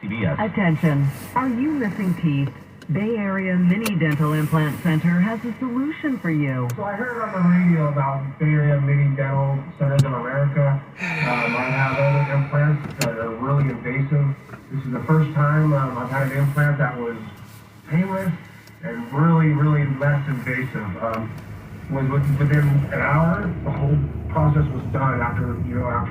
CBS. Attention. Are you missing teeth? Bay Area Mini Dental Implant Center has a solution for you. So I heard on the radio about Bay Area Mini Dental Centers in America. I have other implants that are really invasive. This is the first time I've had an implant that was painless and really less invasive. Within an hour, the whole process was done after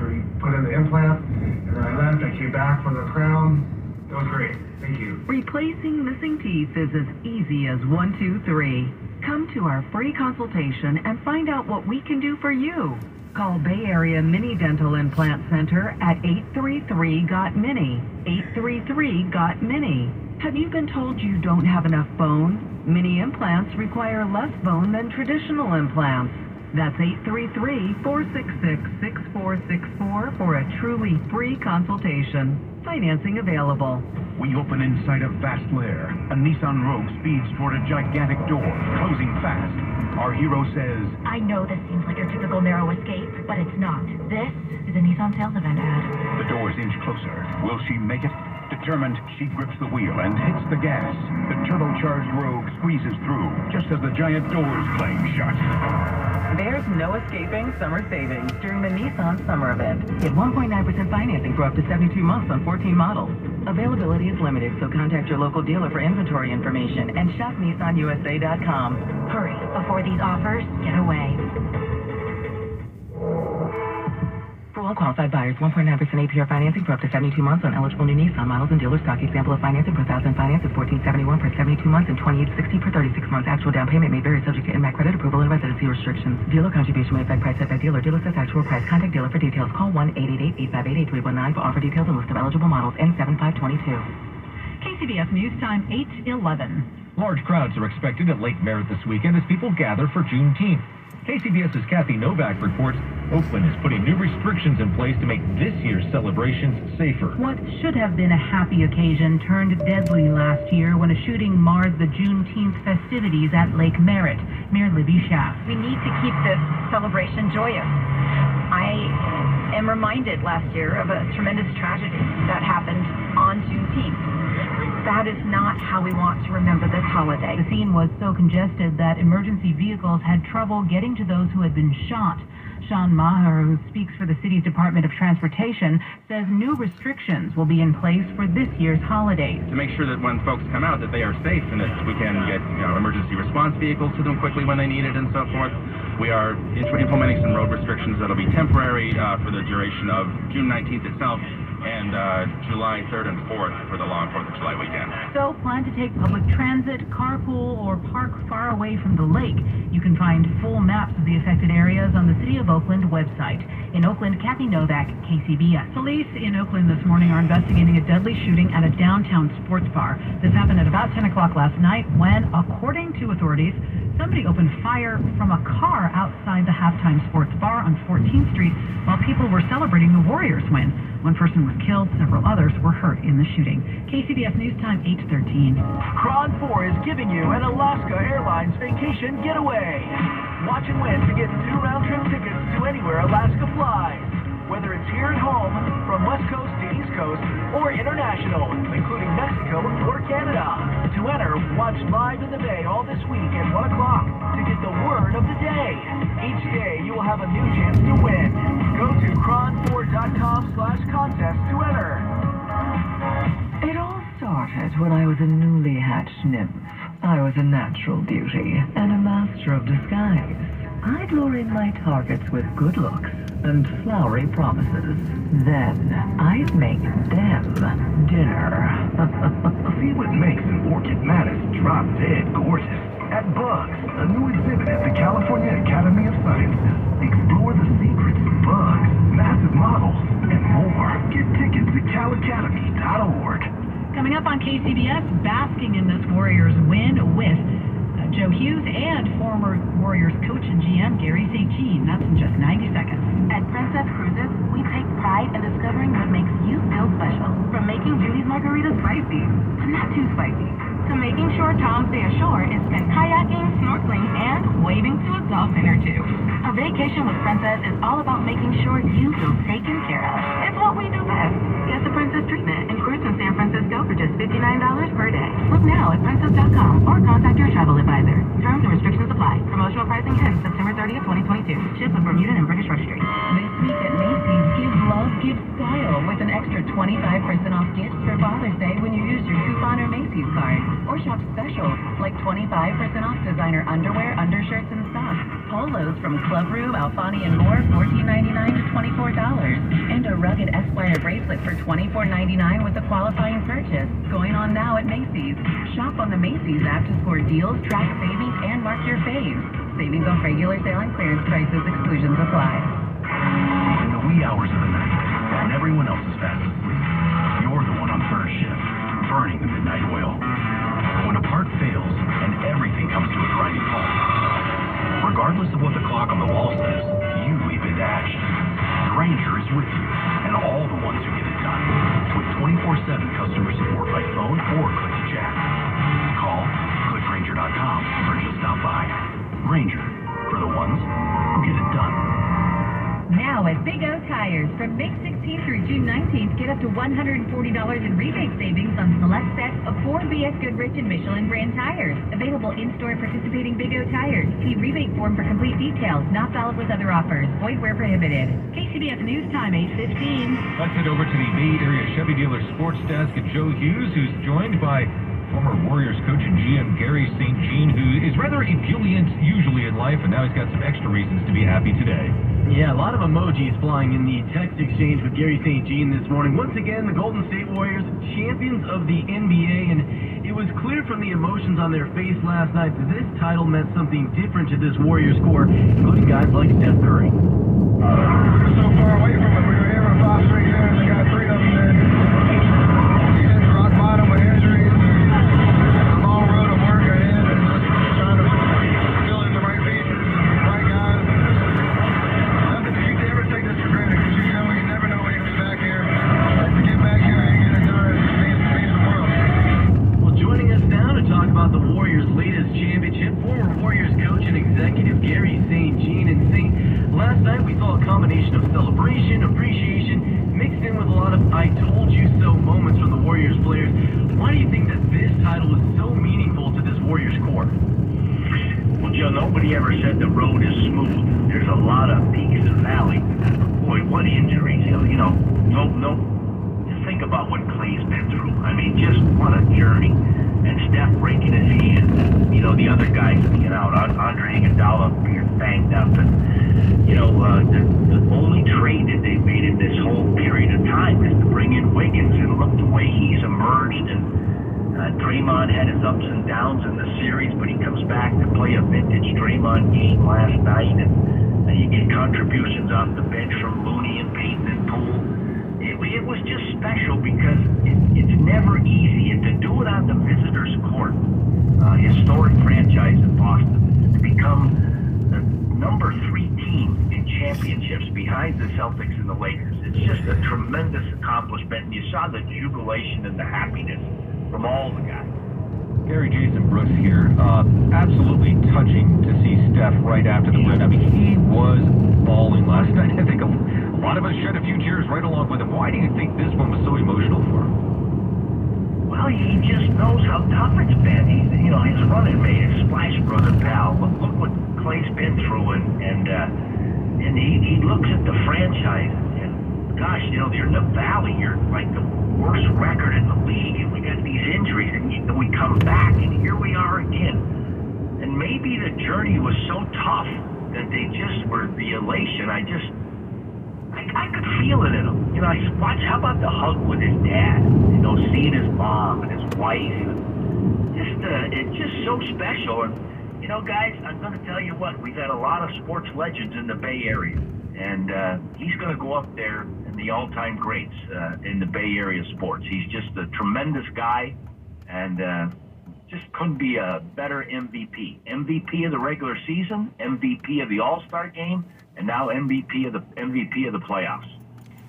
he put in the implant. And then I left, I came back for the crown. It was great. Thank you. Replacing missing teeth is as easy as 1, 2, 3. Come to our free consultation and find out what we can do for you. Call Bay Area Mini Dental Implant Center at 833-GOT-MINI. 833-GOT-MINI. Have you been told you don't have enough bone? Mini implants require less bone than traditional implants. That's 833-466-6464 for a truly free consultation. Financing available. We open inside a vast lair. A Nissan Rogue speeds toward a gigantic door, closing fast. Our hero says, I know this seems like your typical narrow escape, but it's not. This is a Nissan sales event ad. the doors inch closer. Will she make it? Determined, she grips the wheel and hits the gas. The turbocharged Rogue squeezes through, just as the giant doors clang shut. There's no escaping summer savings during the Nissan Summer Event. Get 1.9% financing for up to 72 months on 14 models. Availability is limited, so contact your local dealer for inventory information and shop NissanUSA.com. Hurry, before these offers get away. For all qualified buyers, 1.9% APR financing for up to 72 months on eligible new Nissan models and dealer stock. Example of financing per 1,000 finance is $1,471 per 72 months and $2,860 per 36 months. Actual down payment may vary subject to NMAC credit approval and residency restrictions. Dealer contribution may affect price set by dealer. Dealer says actual price. Contact dealer for details. Call 1-888-858-8319 for offer details and list of eligible models. N7522. KCBS News Time 8:11. Large crowds are expected at Lake Merritt this weekend as people gather for Juneteenth. KCBS's Kathy Novak reports Oakland is putting new restrictions in place to make this year's celebrations safer. What should have been a happy occasion turned deadly last year when a shooting marred the Juneteenth festivities at Lake Merritt. Mayor Libby Schaaf. We need to keep this celebration joyous. I am reminded last year of a tremendous tragedy that happened on Juneteenth. That is not how we want to remember this holiday. The scene was so congested that emergency vehicles had trouble getting to those who had been shot. Sean Maher, who speaks for the city's Department of Transportation, says new restrictions will be in place for this year's holidays. To make sure that when folks come out that they are safe and that we can get emergency response vehicles to them quickly when they need it and so forth. We are implementing some road restrictions that'll be temporary for the duration of June 19th itself and July 3rd and 4th for the long 4th of July weekend. So plan to take public transit, carpool, or park far away from the lake. You can find full maps of the affected areas on the City of Oakland website. In Oakland, Kathy Novak, KCBS. Police in Oakland this morning are investigating a deadly shooting at a downtown sports bar. This happened at about 10 o'clock last night when, according to authorities, somebody opened fire from a car outside the Halftime Sports Bar on 14th Street while people were celebrating the Warriors win. One person was killed, several others were hurt in the shooting. KCBS News Time 8:13. Kron 4 is giving you an Alaska Airlines vacation getaway. Watch and win to get 2 round-trip tickets to anywhere Alaska flies. Whether it's here at home, from West Coast to East Coast, or international, including Mexico or Canada. To enter, watch live in the Bay all this week at 1 o'clock to get the word of the day. Each day, you will have a new chance to win. Go to cron4.com/contest to enter. It all started when I was a newly hatched nymph. I was a natural beauty and a master of disguise. I'd lure in my targets with good looks and flowery promises. Then I'd make them dinner. See what makes an orchid Mattis drop-dead gorgeous. At Bugs, a new exhibit at the California Academy of Sciences. Explore the secrets of bugs, massive models, and more. Get tickets at calacademy.org. Coming up on KCBS, basking in this Warriors win with Joe Hughes and former Warriors coach and GM Gary St. Jean. That's in just 90 seconds. At Princess Cruises, we take pride in discovering what makes you feel special. From making Judy's margaritas spicy to not too spicy, to making sure Tom's Day ashore is spent kayaking, snorkeling, and waving to a dolphin or two. A vacation with Princess is all about making sure you feel taken care of. It's what we do best. Get the Princess treatment and cruise in San Francisco $59 per day. Book now at princess.com or contact your travel advisor. Terms and restrictions apply. Promotional pricing ends September 30th, 2022. Ships with Bermuda and British registry. This week at Macy's, give love, give style with an extra 25% off gifts for Father's Day when you use your coupon or Macy's card. Or shop specials like 25% off designer underwear, undershirts, and socks. Polos from Club Room, Alfani, and more, $14.99 to $24. And a rugged Esquire bracelet for $24.99 with a qualifying purchase. Going on now at Macy's. Shop on the Macy's app to score deals, track savings, and mark your faves. Savings on regular sale and clearance prices. Exclusions apply. In the wee hours of the night, when everyone else is fast asleep, you're the one on first shift, burning the midnight oil. When a part fails and everything comes to a grinding halt, regardless of what the clock on the wall says, you leap into action. Grainger is with you and all the ones who get it done. With 24/7 customer support by phone or click to chat. Call, click Grainger.com, or just stop by. Grainger, for the ones who get it done. Now at Big O Tires, from May 16th through June 19th, get up to $140 in rebate savings on select sets of 4 BS Goodrich and Michelin brand tires. Available in-store at participating Big O Tires. See rebate form for complete details. Not valid with other offers. Void where prohibited. KCBS News Time, 8:15. Let's head over to the Bay Area Chevy Dealer Sports Desk at Joe Hughes, who's joined by former Warriors coach and GM Gary St. Jean, who is rather ebullient usually in life, and now he's got some extra reasons to be happy today. Yeah, a lot of emojis flying in the text exchange with Gary St. Jean this morning. Once again, the Golden State Warriors, champions of the NBA, and it was clear from the emotions on their face last night that this title meant something different to this Warriors core, including guys like Steph Curry. We were so far away from it. We were here for 5 straight years. They got 3 of them there. We hit rock bottom with injuries. A long road of work ahead, and just trying to fill in the right pieces, right guys. Nothing you can ever take this for granted, because you never know when you'll be back here. To get back here and get it done means the world. Well, joining us now to talk about the Warriors' latest championship, former Warriors coach and executive Gary St. Jean. And St. Last night we saw a combination of celebration, appreciation, mixed in with a lot of I told you so moments from the Warriors players. Why do you think that this title is so meaningful to this Warriors core? Well, Joe, nobody ever said the road is smooth. There's a lot of peaks and valleys. Boy, what injuries. No. Just think about what Clay's been through. I mean, just what a journey. And Steph breaking his hand. The other guys being out. Andre Iguodala being banged up. And, the only trade that they've made in this whole period of time is to bring in Wiggins, and look the way he's emerged. And Draymond had his ups and downs in the series, but he comes back to play a vintage Draymond game last night, and you get contributions off the bench from Looney and Payton and Poole. It was just special because it's never easy, and to do it on the visitors' court, historic franchise in Boston, to become the number 3 team in championships behind the Celtics and the Lakers. It's just a tremendous accomplishment, and you saw the jubilation and the happiness from all the guys. Gary, Jason Brooks here. Absolutely touching to see Steph right after the win. I mean, he was balling last night. I think a lot of us shed a few tears right along with him. Why do you think this one was so emotional for him? Well, he just knows how tough it's been. His running mate, his Splash Brother pal. Look what Clay's been through, and he looks at the franchise, and gosh, you're in the valley. You're like the worst record in the league, and we got these injuries, and we come back, and here we are again. And maybe the journey was so tough that they just were the elation. I could feel it in him. How about the hug with his dad? Seeing his mom and his wife. It's just so special. And, guys, I'm going to tell you what, we've had a lot of sports legends in the Bay Area. And he's going to go up there in the all-time greats in the Bay Area sports. He's just a tremendous guy, and just couldn't be a better MVP. MVP of the regular season, MVP of the All-Star game, and now MVP of the playoffs.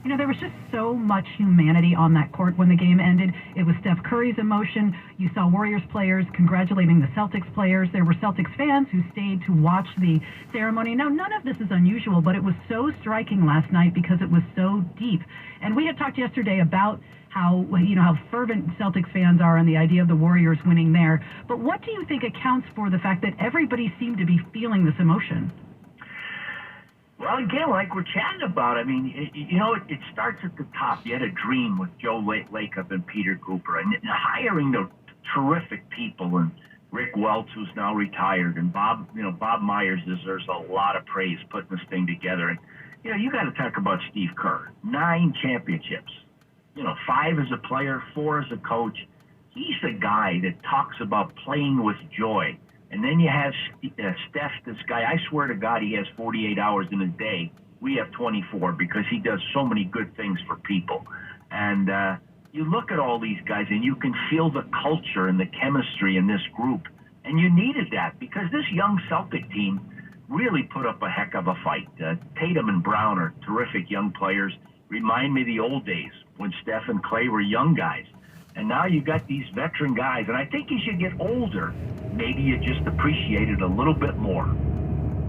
You know, there was just so much humanity on that court when the game ended. It was Steph Curry's emotion. You saw Warriors players congratulating the Celtics players. There were Celtics fans who stayed to watch the ceremony. Now, none of this is unusual, but it was so striking last night because it was so deep. And we had talked yesterday about how fervent Celtics fans are and the idea of the Warriors winning there. But what do you think accounts for the fact that everybody seemed to be feeling this emotion? Well, again, like we're chatting about, I mean, it starts at the top. You had a dream with Joe Lacob and Peter Cooper, and hiring the terrific people, and Rick Welts, who's now retired, and Bob Myers deserves a lot of praise putting this thing together. And, you got to talk about Steve Kerr. 9 championships. 5 as a player, 4 as a coach. He's the guy that talks about playing with joy. And then you have Steph, this guy, I swear to God, he has 48 hours in a day. We have 24 because he does so many good things for people. And you look at all these guys and you can feel the culture and the chemistry in this group. And you needed that because this young Celtic team really put up a heck of a fight. Tatum and Brown are terrific young players. Remind me of the old days when Steph and Clay were young guys. And now you got these veteran guys. And I think as you get older, maybe you just appreciate it a little bit more.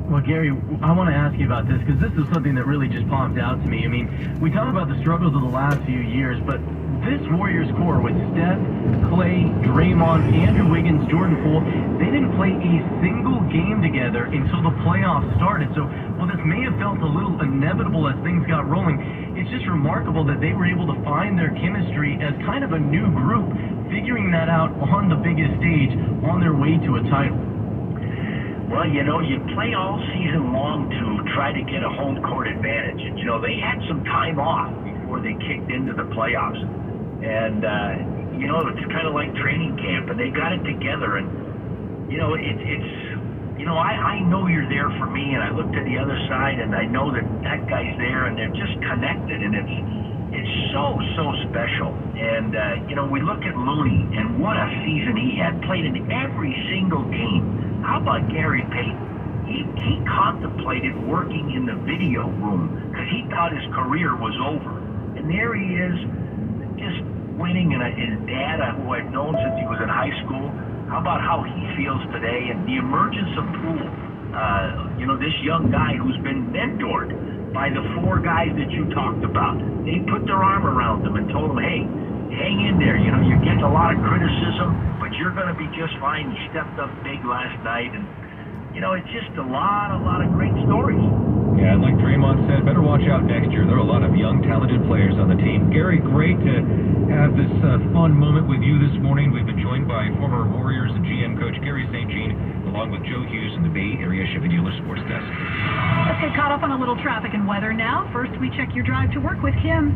Well, Gary, I want to ask you about this because this is something that really just popped out to me. I mean, we talk about the struggles of the last few years, but this Warriors core with Steph, Clay, Draymond, Andrew Wiggins, Jordan Poole, they didn't play a single game together until the playoffs started. So while this may have felt a little inevitable as things got rolling, it's just remarkable that they were able to find their chemistry as kind of a new group, figuring that out on the biggest stage on their way to a title. Well, you play all season long to try to get a home court advantage. And, they had some time off before they kicked into the playoffs. And, it's kind of like training camp, and they got it together. And, I know you're there for me, and I look to the other side, and I know that guy's there, and they're just connected, and it's so special. And, we look at Looney, and what a season he had, played in every single game. How about Gary Payton? He contemplated working in the video room because he thought his career was over. And there he is, just winning, and his dad, who I've known since he was in high school. How about how he feels today and the emergence of Poole? This young guy who's been mentored by the 4 guys that you talked about. They put their arm around him and told him, hey, hang in there. You get a lot of criticism, but you're going to be just fine. He stepped up big last night, and it's just a lot of great stories. Yeah, and like Draymond said, better watch out next year. There are a lot of young, talented players on the team. Gary, great to have this fun moment with you this morning. We've been joined by former Warriors and GM coach Gary St. Jean, along with Joe Hughes in the Bay Area Chevy Dealer Sports Desk. Let's get caught up on a little traffic and weather now. First, we check your drive to work with Kim.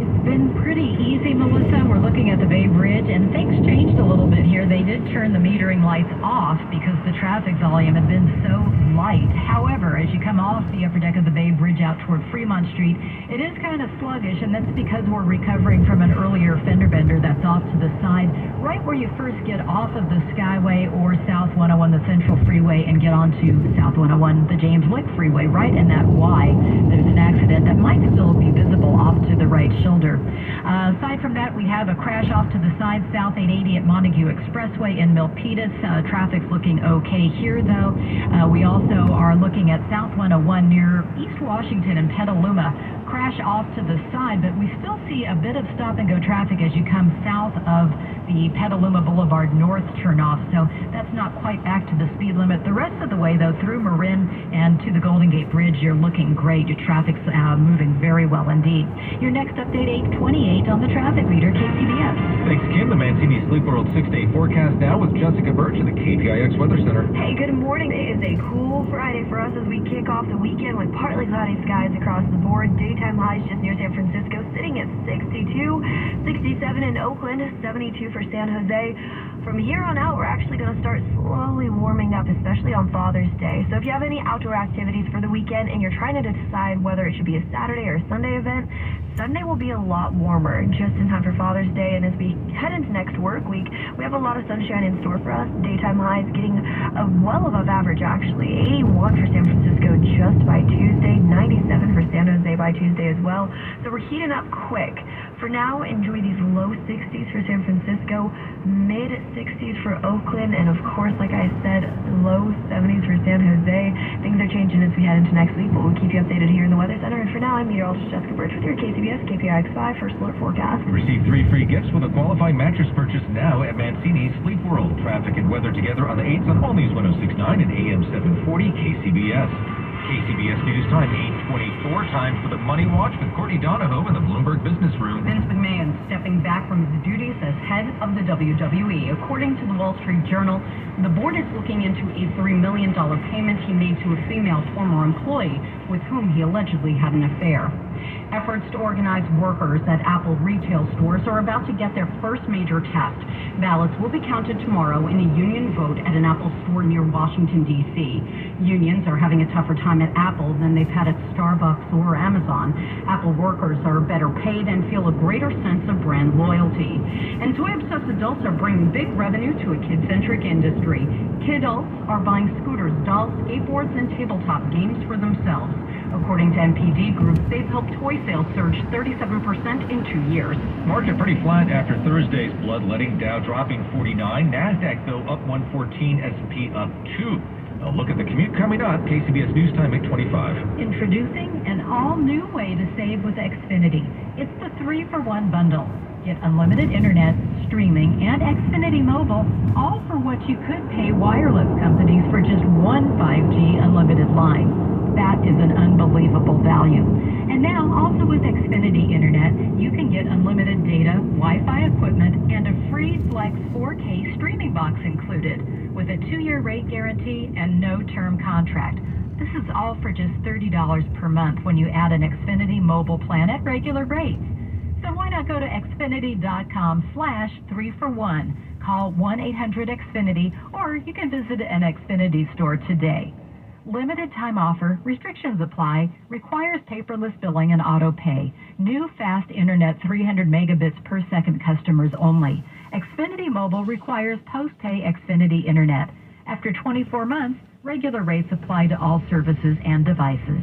It's been pretty easy, Melissa. We're looking at the Bay Bridge, and things changed a little bit here. They did turn the metering lights off because the traffic volume had been so light. However, as you come off the upper deck of the Bay Bridge out toward Fremont Street, it is kind of sluggish, and that's because we're recovering from an earlier fender bender that's off to the side, right where you first get off of the Skyway or South 101, the Central Freeway, and get onto South 101, the James Lick Freeway, right in that Y. There's an accident that might still be visible off to the right shoulder. Aside from that, we have a crash off to the side, South 880 at Montague Expressway in Milpitas. Traffic's looking okay here, though. We also are looking at South 101 near East Washington and Petaluma. Crash off to the side, but we still see a bit of stop-and-go traffic as you come south of the Petaluma Boulevard North turnoff, so that's not quite back to the speed limit. The rest of the way, though, through Marin and to the Golden Gate Bridge, you're looking great. Your traffic's moving very well indeed. Your next update, 8:28 on the traffic leader, KCBS. Thanks, Kim. The Mancini Sleep World 6-day forecast now with Jessica Birch at the KPIX Weather Center. Hey, good morning. It is a cool Friday for us as we kick off the weekend with partly cloudy skies across the board. Daytime highs just near San Francisco sitting at 62. 67 in Oakland, 72 for San Jose. From here on out, we're actually going to start slowly warming up, especially on Father's Day. So if you have any outdoor activities for the weekend and you're trying to decide whether it should be a Saturday or a Sunday event, Sunday will be a lot warmer, just in time for Father's Day. And as we head into next work week, we have a lot of sunshine in store for us. Daytime highs getting well above average, actually. 81 for San Francisco just by Tuesday, 97 for San Jose by Tuesday as well. So we're heating up quick. For now, enjoy these low 60s for San Francisco, mid 60s for Oakland, and of course, like I said, low 70s for San Jose. Things are changing as we head into next week, but we'll keep you updated here in the Weather Center. And for now, I'm meteorologist Jessica Birch with your KCBS KPIX5 First Alert Forecast. Receive 3 free gifts with a qualifying mattress purchase now at Mancini's Sleep World. Traffic and weather together on the 8s on All News 106.9 and AM 740 KCBS. KCBS News Time 8:24. Time for the Money Watch with Courtney Donahoe in the Bloomberg Business Room. Vince McMahon stepping back from his duties as head of the WWE. According to the Wall Street Journal, the board is looking into a $3 million payment he made to a female former employee with whom he allegedly had an affair. Efforts to organize workers at Apple retail stores are about to get their first major test. Ballots will be counted tomorrow in a union vote at an Apple store near Washington, D.C. Unions are having a tougher time at Apple than they've had at Starbucks or Amazon. Apple workers are better paid and feel a greater sense of brand loyalty. And toy-obsessed adults are bringing big revenue to a kid-centric industry. Kidults are buying scooters, dolls, skateboards, and tabletop games for themselves. According to NPD Group, they've helped toy sales surge 37% in 2 years. Market pretty flat after Thursday's bloodletting. Dow dropping 49. NASDAQ, though, up 114. S&P up 2. A look at the commute coming up. KCBS News Time 8:25. Introducing an all-new way to save with Xfinity. It's the 3-for-1 bundle. Get unlimited internet, streaming, and Xfinity Mobile, all for what you could pay wireless companies for just one 5G unlimited line. That is an unbelievable value. And now, also with Xfinity Internet, you can get unlimited data, Wi-Fi equipment, and a free Flex 4K streaming box included, with a 2-year rate guarantee and no term contract. This is all for just $30 per month when you add an Xfinity mobile plan at regular rates. So why not go to Xfinity.com/3for1, call 1-800-XFINITY, or you can visit an Xfinity store today. Limited time offer, restrictions apply, requires paperless billing and auto pay. New fast internet 300 megabits per second customers only. Xfinity Mobile requires post-pay Xfinity Internet. After 24 months, regular rates apply to all services and devices.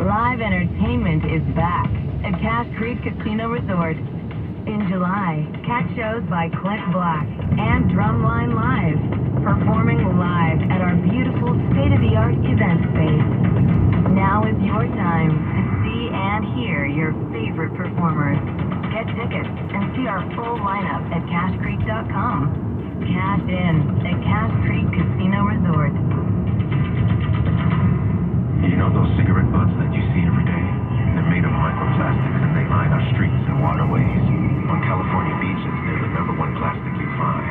Live entertainment is back at Cache Creek Casino Resort. In July, catch shows by Clint Black and Drumline Live, performing live at our beautiful state-of-the-art event space. Now is your time to see and hear your favorite performers. Get tickets and see our full lineup at CacheCreek.com. Cash in at Cache Creek Casino Resort. You know those cigarette butts that you see every day? They're made of microplastics and they line our streets and waterways. On California beaches, they're the #1 plastic you find.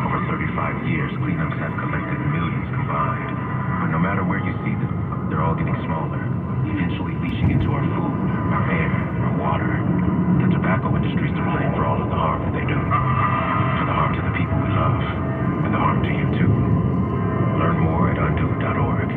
Over 35 years, cleanups have collected millions combined. But no matter where you see them, they're all getting smaller, eventually leaching into our food, our air, our water. The tobacco industry's to blame for all of the harm that they do. For the harm to the people we love, and the harm to you too. Learn more at undo.org.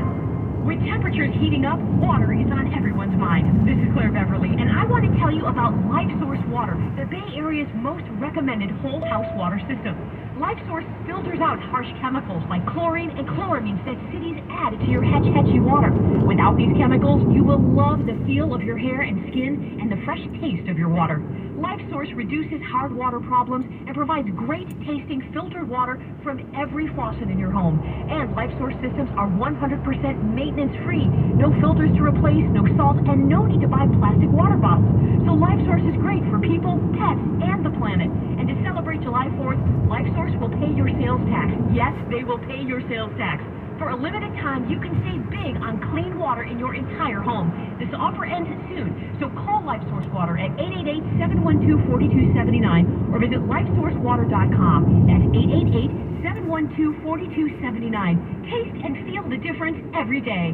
With temperatures heating up, water is on everyone's mind. This is Claire Beverly, and I want to tell you about LifeSource Water, the Bay Area's most recommended whole house water system. LifeSource filters out harsh chemicals like chlorine and chloramines that cities add to your hetchy water. Without these chemicals, you will love the feel of your hair and skin and the fresh taste of your water. LifeSource reduces hard water problems and provides great tasting filtered water from every faucet in your home. And LifeSource systems are 100% maintenance free. No filters to replace, no salt, and no need to buy plastic water bottles. So LifeSource is great for people, pets, and the planet. And to celebrate July 4th, LifeSource will pay your sales tax. Yes, they will pay your sales tax. For a limited time, you can save big on clean water in your entire home. This offer ends soon, so call LifeSource Water at 888-712-4279 or visit LifeSourceWater.com. That's 888-712-4279. Taste and feel the difference every day.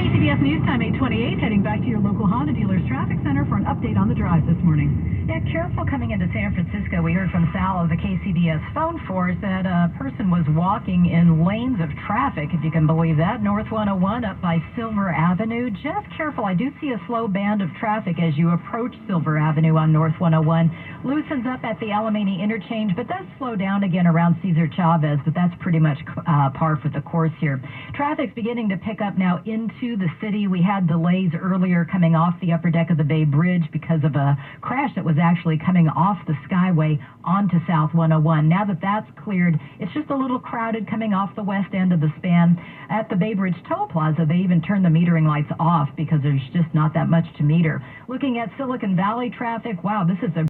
KCBS News Time 8:28, heading back to your local Honda dealer's traffic center for an update on the drive this morning. Yeah, careful coming into San Francisco. We heard from Sal of the KCBS phone force that a person was walking in lanes of traffic, if you can believe that. North 101 up by Silver Avenue. Just careful. I do see a slow band of traffic as you approach Silver Avenue on North 101. Loosens up at the Alamany interchange, but does slow down again around Cesar Chavez, but that's pretty much par for the course here. Traffic's beginning to pick up now into the city. We had delays earlier coming off the upper deck of the Bay Bridge because of a crash that was actually coming off the Skyway onto South 101. Now that that's cleared, it's just a little crowded coming off the west end of the span. At the Bay Bridge Toll Plaza, they even turned the metering lights off because there's just not that much to meter. Looking at Silicon Valley traffic, wow, this is a